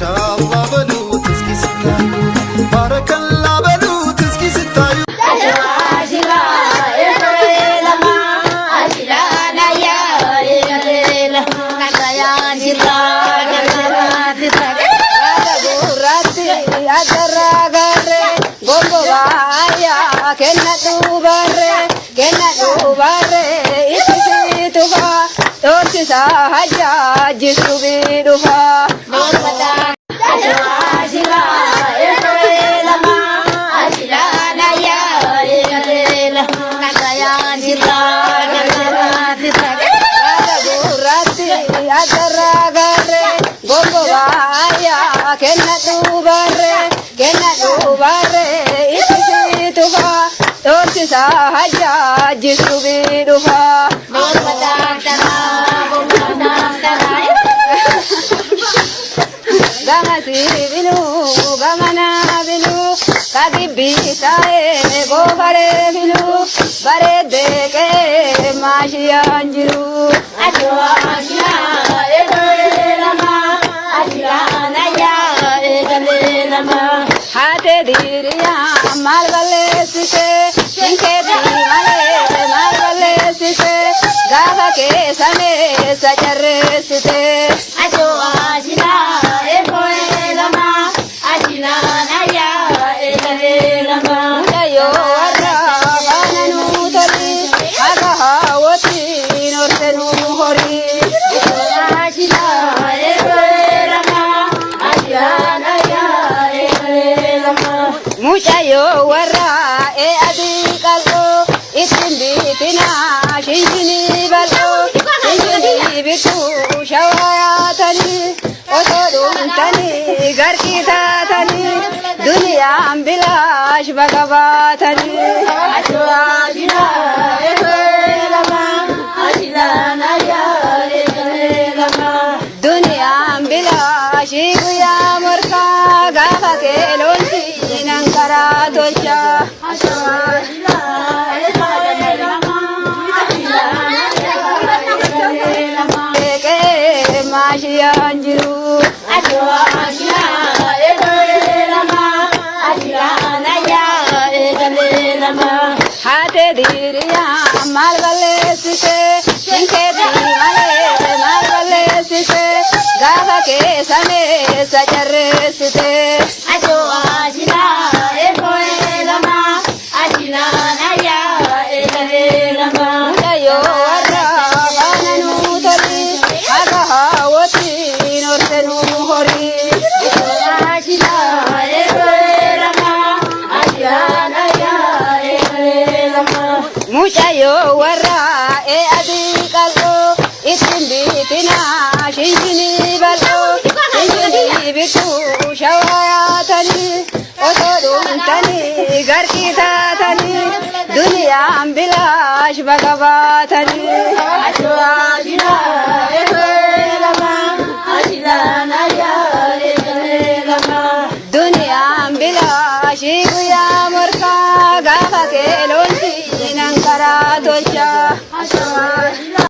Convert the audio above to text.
شاء الله بلو تسكي ستايو بارك الله بلو تسكي ستايو Sahaja jisu biduha Mata Ajila Lama Ajila Naya Ela Kataya Jila Gurati Adara Gare Gogowaya Kenna tu bare Isi tuha Torsi sahaja jisu biduha Mata Gamasi bilu, gamana bilu, kagi bisae go bare bilu, bare deke mashi anjiru. Ajo ashla lama, ashla naya lama. Hate diriya malvale sise, inke dimale malvale sise, gaha ke same sajare sise. Ajo ashla Muchayo warra e adikalo itindi tina shinjini balo shinjini bitu shawatani otodum tani garkita tani dunia ambilash bagavatani ashwajina lama ashilana ya lama dunia ambilash ya murka gaha kelonti nankara tocha ashwajina lama ashilana ya lama ke mashi anjiru ashwajina Hate diriya malvale sise, inke dimale malvale sise, gaha ke same sajare sise. Ajo ashila lama, ashila naya lama. Jayo arra bananu tali, aga hawati nortenu hori. Ashila Muchayo warra e adikalo itindi tina shinjini balo shinjini bitu shawatani otodum tani garkita tani dunia ambilash bagavatani ashwajina